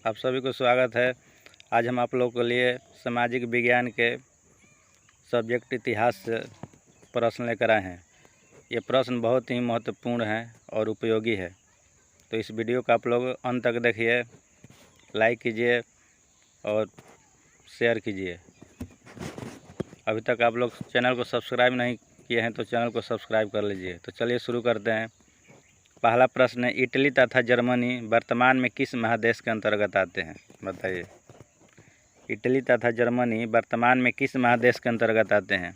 आप सभी को स्वागत है। आज हम आप लोगों के लिए सामाजिक विज्ञान के सब्जेक्ट इतिहास से प्रश्न लेकर आए हैं। ये प्रश्न बहुत ही महत्वपूर्ण है और उपयोगी है, तो इस वीडियो को आप लोग अंत तक देखिए, लाइक कीजिए और शेयर कीजिए। अभी तक आप लोग चैनल को सब्सक्राइब नहीं किए हैं तो चैनल को सब्सक्राइब कर लीजिए। तो चलिए शुरू करते हैं। पहला प्रश्न है, इटली तथा जर्मनी वर्तमान में किस महादेश के अंतर्गत आते हैं? बताइए। इटली तथा जर्मनी वर्तमान में किस महादेश के अंतर्गत आते हैं?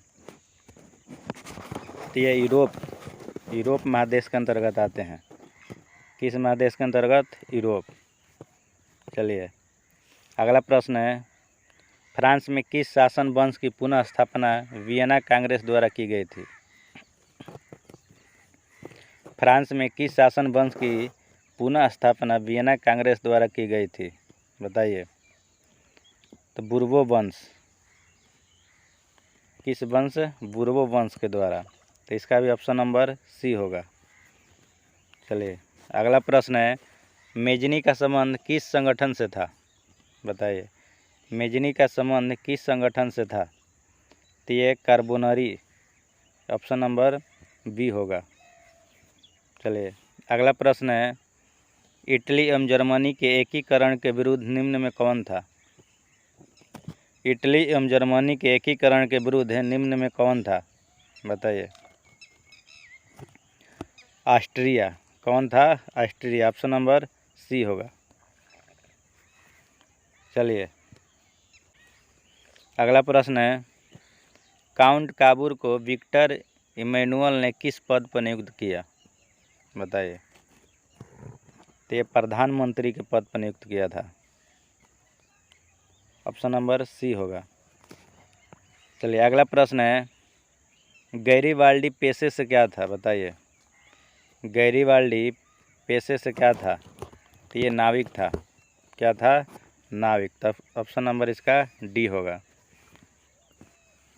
तो ये यूरोप महादेश के अंतर्गत आते हैं। किस महादेश के अंतर्गत? यूरोप। चलिए अगला प्रश्न है, फ्रांस में किस शासन वंश की पुनः स्थापना वियना कांग्रेस द्वारा की गई थी? फ्रांस में किस शासन वंश की पुनः स्थापना वियना कांग्रेस द्वारा की गई थी? बताइए। तो बुर्बो वंश। किस वंश? बुर्बो वंश के द्वारा। तो इसका भी ऑप्शन नंबर सी होगा। चलिए अगला प्रश्न है, मेजनी का संबंध किस संगठन से था? बताइए। मेजनी का संबंध किस संगठन से था? तो ये कार्बोनरी, ऑप्शन नंबर बी होगा। चलिए अगला प्रश्न है, इटली एवं जर्मनी के एकीकरण के विरुद्ध निम्न में कौन था? इटली एवं जर्मनी के एकीकरण के विरुद्ध निम्न में कौन था? बताइए। ऑस्ट्रिया। कौन था? ऑस्ट्रिया, ऑप्शन नंबर सी होगा। चलिए अगला प्रश्न है, काउंट काबूर को विक्टर इमैनुअल ने किस पद पर नियुक्त किया? बताइए। तो ये प्रधानमंत्री के पद पर नियुक्त किया था, ऑप्शन नंबर सी होगा। चलिए अगला प्रश्न है, गैरीबाल्डी पेशे से क्या था? बताइए। गैरीबाल्डी पेशे से क्या था? तो ये नाविक था। क्या था? नाविक। तब ऑप्शन नंबर इसका डी होगा।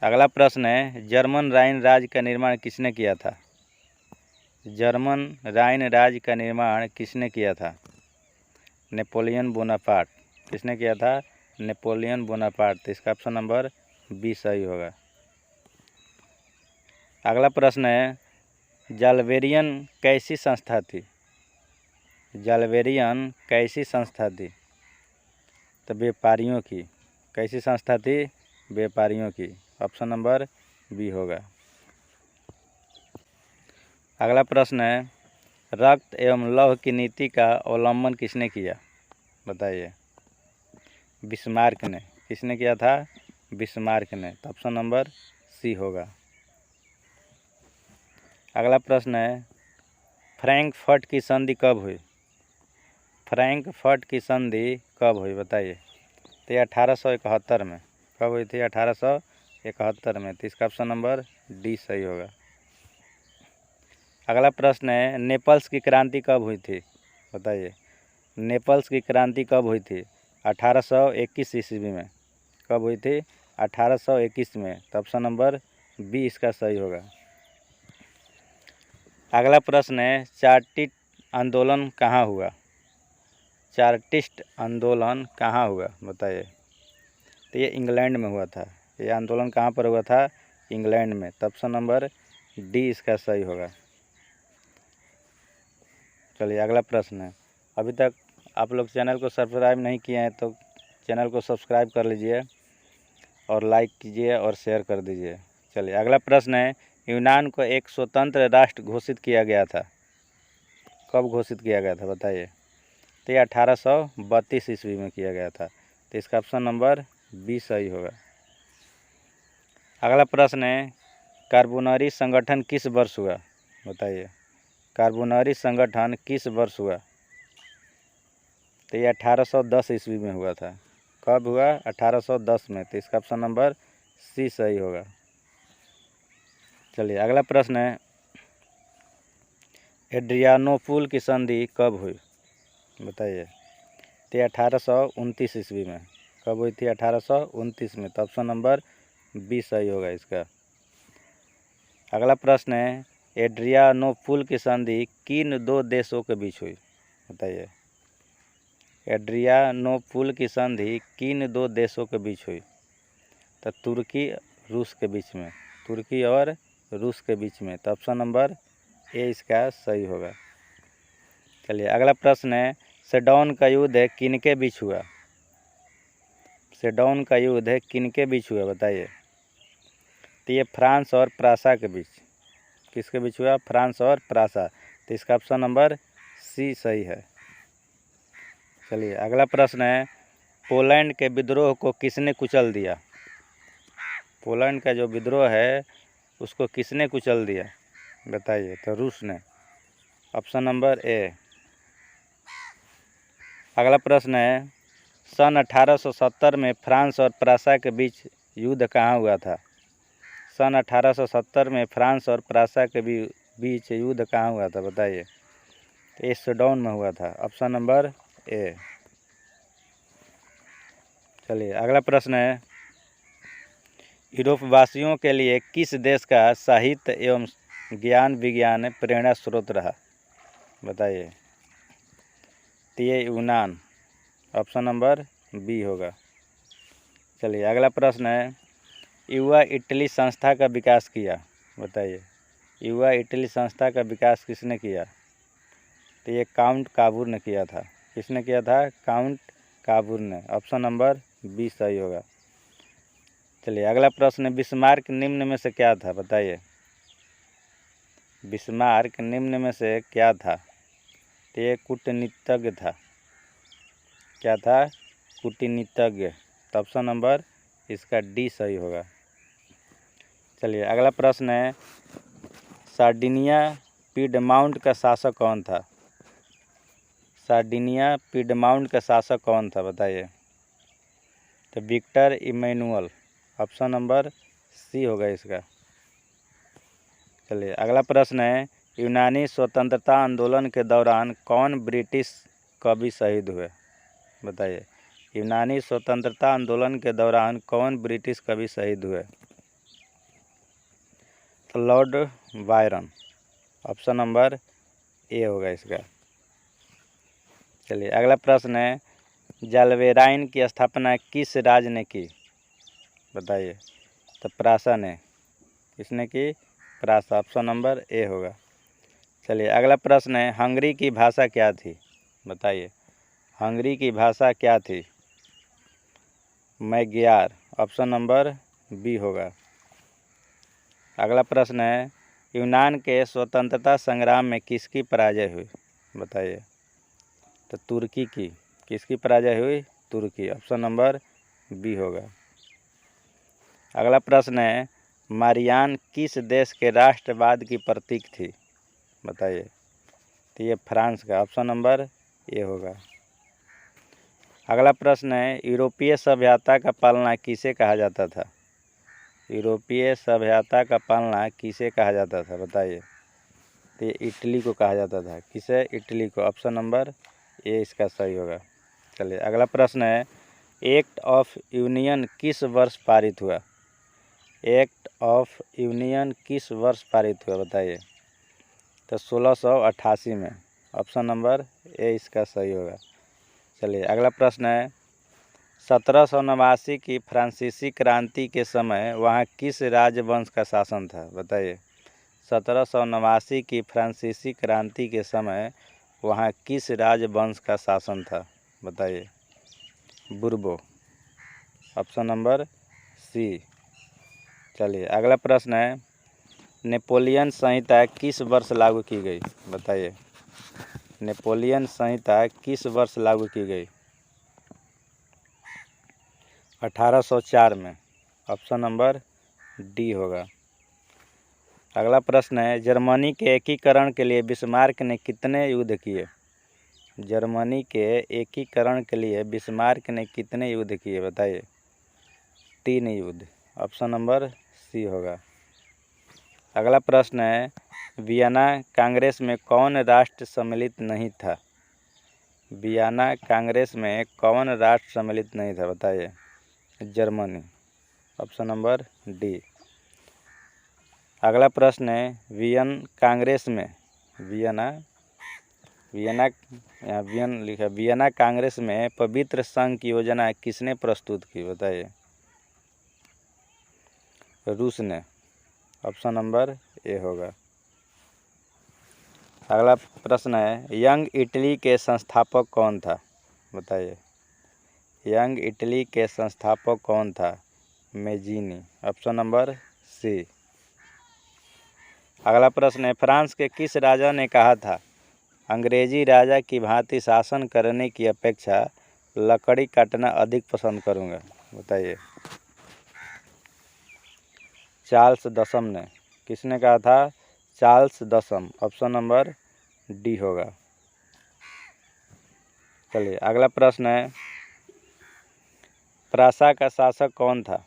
अगला प्रश्न है, जर्मन राइन राज्य का निर्माण किसने किया था? जर्मन राइन राज्य का निर्माण किसने किया था? Napoleon Bonaparte. किसने किया था? Napoleon Bonaparte. तो इसका ऑप्शन नंबर बी सही होगा। अगला प्रश्न है, जाल्बेरियन कैसी संस्था थी? जाल्बेरियन कैसी संस्था थी? तो व्यापारियों की। कैसी संस्था थी? व्यापारियों की। ऑप्शन नंबर बी होगा। अगला प्रश्न है, रक्त एवं लौह की नीति का अवलंबन किसने किया? बताइए। बिस्मार्क ने। किसने किया था? बिस्मार्क ने। तो ऑप्शन नंबर सी होगा। अगला प्रश्न है, फ्रैंकफर्ट की संधि कब हुई? फ्रैंकफर्ट की संधि कब हुई? बताइए। तो 1871 में। कब हुई थी? 1871 में। तो इसका ऑप्शन नंबर डी सही होगा। अगला प्रश्न है, नेपल्स की क्रांति कब हुई थी? बताइए। नेपल्स की क्रांति कब हुई थी? 1821 ईस्वी में। कब हुई थी? 1821 में। तो ऑप्शन नंबर बी इसका सही होगा। अगला प्रश्न है, चार्टिस्ट आंदोलन कहाँ हुआ? चार्टिस्ट आंदोलन कहाँ हुआ? बताइए। तो ये इंग्लैंड में हुआ था। ये आंदोलन कहाँ पर हुआ था? इंग्लैंड में। तो ऑप्शन नंबर डी इसका सही होगा। चलिए अगला प्रश्न है, अभी तक आप लोग चैनल को सब्सक्राइब नहीं किए हैं तो चैनल को सब्सक्राइब कर लीजिए और लाइक कीजिए और शेयर कर दीजिए। चलिए अगला प्रश्न है, यूनान को एक स्वतंत्र राष्ट्र घोषित किया गया था। कब घोषित किया गया था? बताइए। तो ये 1832 ईस्वी में किया गया था। तो इसका ऑप्शन नंबर बी सही होगा। अगला प्रश्न है, कार्बोनरी संगठन किस वर्ष हुआ? बताइए। कार्बोनरी संगठन किस वर्ष हुआ? तो ये 1810 ईस्वी में हुआ था। कब हुआ? 1810 में। तो इसका ऑप्शन नंबर सी सही होगा। चलिए अगला प्रश्न है, एड्रियानोपुल की संधि कब हुई? बताइए। तो 1829 ईस्वी में। कब हुई थी? 1829 में। तो ऑप्शन नंबर बी सही होगा इसका। अगला प्रश्न है, एड्रियानोपुल की संधि किन दो देशों के बीच हुई? बताइए। एड्रियानोपुल की संधि किन दो देशों के बीच हुई? तो तुर्की रूस के बीच में, तुर्की और रूस के बीच में। तो ऑप्शन नंबर ए इसका सही होगा। चलिए अगला प्रश्न है, सेडौन का युद्ध किनके बीच हुआ? सेडौन का युद्ध किनके बीच हुआ बताइए? तो ये फ्रांस और प्रासा के बीच। किसके बीच हुआ? फ्रांस और प्रासा। तो इसका ऑप्शन नंबर सी सही है। चलिए अगला प्रश्न है, पोलैंड के विद्रोह को किसने कुचल दिया? पोलैंड का जो विद्रोह है उसको किसने कुचल दिया बताइए? तो रूस ने। Option number A. अगला प्रश्न है, सन 1870 में फ्रांस और प्रासा के बीच युद्ध कहाँ हुआ था? सन 1870 में फ्रांस और प्रासा के बीच युद्ध कहाँ हुआ था बताइए? तो ये सेडौन में हुआ था। Option number A. चलिए अगला प्रश्न है, यूरोप वासियों के लिए किस देश का साहित्य एवं ज्ञान विज्ञान प्रेरणा स्रोत रहा बताइए? तो ये यूनान। ऑप्शन नंबर बी होगा। चलिए अगला प्रश्न है, युवा इटली संस्था का विकास किया बताइए? युवा इटली संस्था का विकास किसने किया? तो ये काउंट काबूर ने किया था। किसने किया था? काउंट काबूर ने। ऑप्शन नंबर बी सही होगा। चलिए अगला प्रश्न है, बिस्मार्क निम्न में से क्या था बताइए? बिस्मार्क निम्न में से क्या था? तो ये कूटनीतिज्ञ था। क्या था? कूटनीतिज्ञ। तो ऑप्शन नंबर इसका डी सही होगा। चलिए अगला प्रश्न है, सार्डिनिया पीडमाउंट का शासक कौन था? सार्डिनिया पीडमाउंट का शासक कौन था बताइए? तो Victor Emmanuel. Option number C होगा इसका। चलिए अगला प्रश्न है, यूनानी स्वतंत्रता आंदोलन के दौरान कौन ब्रिटिश कवि शहीद हुए बताइए? यूनानी स्वतंत्रता आंदोलन के दौरान कौन ब्रिटिश कवि शहीद हुए? तो Lord Byron. Option number A होगा इसका। चलिए अगला प्रश्न है, जालवेराइन की स्थापना किस राज्य ने की बताइए? तो प्रासा ने। किसने की? प्रासा। ऑप्शन नंबर ए होगा। चलिए अगला प्रश्न है, हंगरी की भाषा क्या थी बताइए? हंगरी की भाषा क्या थी? मैग्यार। ऑप्शन नंबर बी होगा। अगला प्रश्न है, यूनान के स्वतंत्रता संग्राम में किसकी पराजय हुई बताइए? तो तुर्की की। किसकी पराजय हुई? तुर्की। ऑप्शन नंबर बी होगा। अगला प्रश्न है, मारियान किस देश के राष्ट्रवाद की प्रतीक थी बताइए? तो ये फ्रांस का। ऑप्शन नंबर ए होगा। अगला प्रश्न है, यूरोपीय सभ्यता का पालना किसे कहा जाता था? यूरोपीय सभ्यता का पालना किसे कहा जाता था बताइए? तो ये इटली को कहा जाता था। किसे? इटली को। ऑप्शन नंबर ए इसका सही होगा। चलिए अगला प्रश्न है, एक्ट ऑफ यूनियन किस वर्ष पारित हुआ? एक्ट ऑफ यूनियन किस वर्ष पारित हुआ बताइए? तो 1688 में। ऑप्शन नंबर ए इसका सही होगा। चलिए अगला प्रश्न है, 1789 की फ्रांसीसी क्रांति के समय वहाँ किस राजवंश का शासन था बताइए? 1789 की फ्रांसीसी क्रांति के समय वहाँ किस राजवंश का शासन था बताइए? बुर्बो। Option number C. चलिए अगला प्रश्न है, नेपोलियन संहिता किस वर्ष लागू की गई बताइए? नेपोलियन संहिता किस वर्ष लागू की गई? 1804 में। ऑप्शन नंबर डी होगा। अगला प्रश्न है, जर्मनी के एकीकरण के लिए बिस्मार्क ने कितने युद्ध किए? जर्मनी के एकीकरण के लिए बिस्मार्क ने कितने युद्ध किए बताइए? 3 युद्ध। ऑप्शन नंबर सी होगा। अगला प्रश्न है, वियना कांग्रेस में कौन राष्ट्र सम्मिलित नहीं था? वियना कांग्रेस में कौन राष्ट्र सम्मिलित नहीं था बताइए? जर्मनी। Option number D. अगला प्रश्न है, वियना वियना, यहाँ वियन लिखा, वियना कांग्रेस में पवित्र संघ की योजना किसने प्रस्तुत की, बताइए। रूस ने। ऑप्शन नंबर ए होगा। अगला प्रश्न है, यंग इटली के संस्थापक कौन था, बताइए। यंग इटली के संस्थापक कौन था, मेजीनी। Option number C. अगला प्रश्न है, फ्रांस के किस राजा ने कहा था, अंग्रेजी राजा की भांति शासन करने की अपेक्षा लकड़ी काटना अधिक पसंद करूंगा, बताइए। चार्ल्स दसम ने। किसने कहा था, चार्ल्स दसम। ऑप्शन नंबर डी होगा। चलिए अगला प्रश्न है, प्रासा का शासक कौन था,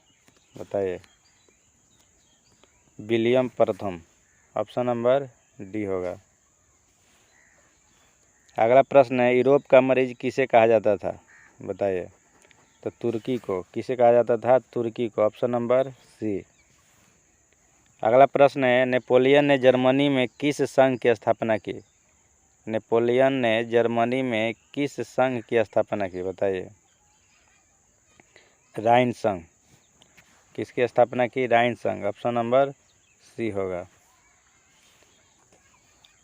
बताइए। विलियम प्रथम। ऑप्शन नंबर डी होगा। अगला प्रश्न है, यूरोप का मरीज किसे कहा जाता था, बताइए। तो तुर्की को। किसे कहा जाता था, तुर्की को। Option number C. अगला प्रश्न है, नेपोलियन ने जर्मनी में किस संघ की स्थापना की, नेपोलियन ने जर्मनी में किस संघ की स्थापना की, बताइए। राइन संघ। किसकी स्थापना की, राइन संघ। ऑप्शन नंबर सी होगा।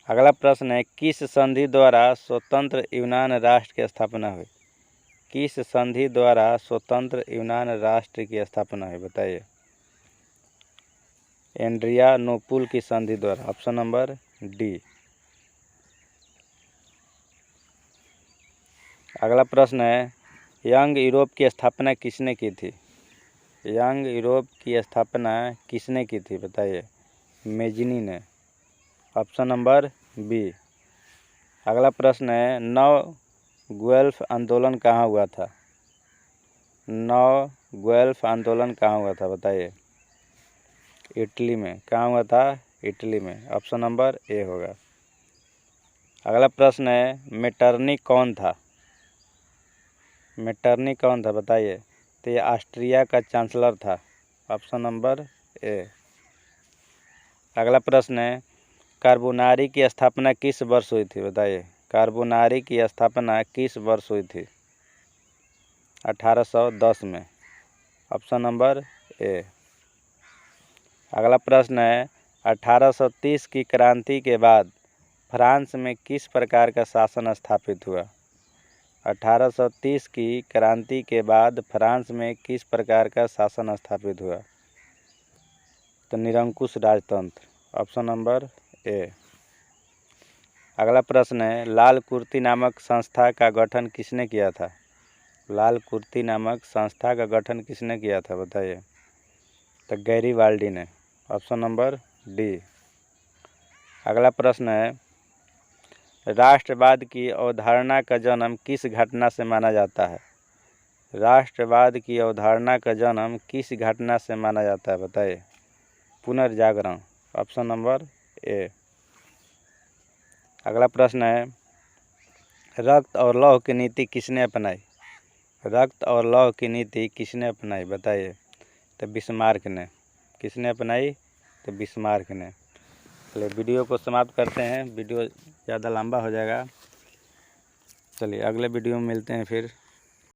अगला प्रश्न है, किस संधि द्वारा स्वतंत्र यूनान राष्ट्र की स्थापना हुई, किस संधि द्वारा स्वतंत्र यूनान राष्ट्र की स्थापना हुई, बताइए। एड्रियानोपुल की संधि द्वारा। Option number D. अगला प्रश्न है, यंग यूरोप की स्थापना किसने की थी, यंग यूरोप की स्थापना किसने की थी, बताइए। मेजिनी ने। Option number B. अगला प्रश्न है, नौ गुएल्फ आंदोलन कहाँ हुआ था, नौ गुएल्फ आंदोलन कहाँ हुआ था, बताइए। इटली में। कहाँ हुआ था, इटली में। ऑप्शन नंबर ए होगा। अगला प्रश्न है, मेटरनी कौन था, मेटरनी कौन था, बताइए। तो ये ऑस्ट्रिया का चांसलर था। Option number A. अगला प्रश्न है, कार्बोनारी की स्थापना किस वर्ष हुई थी, बताइए। कार्बोनारी की स्थापना किस वर्ष हुई थी, 1810 में। Option number A. अगला प्रश्न है, 1830 की क्रांति के बाद फ्रांस में किस प्रकार का शासन स्थापित हुआ, 1830 की क्रांति के बाद फ्रांस में किस प्रकार का शासन स्थापित हुआ, तो निरंकुश राजतंत्र। Option number A. अगला प्रश्न है, लाल कुर्ती नामक संस्था का गठन किसने किया था, लाल कुर्ती नामक संस्था का गठन किसने किया था, बताइए। तो गैरीबाल्डी ने। Option number D. अगला प्रश्न है, राष्ट्रवाद की अवधारणा का जन्म किस घटना से माना जाता है, राष्ट्रवाद की अवधारणा का जन्म किस घटना से माना जाता है, बताइए। पुनर्जागरण। Option number A. अगला प्रश्न है, रक्त और लौह की नीति किसने अपनाई, रक्त और लौह की नीति किसने अपनाई, बताइए। तो बिस्मार्क ने। किसने अपनाई, तो बिस्मार्क ने। चलिए वीडियो को समाप्त करते हैं, वीडियो ज़्यादा लंबा हो जाएगा। चलिए अगले वीडियो में मिलते हैं फिर।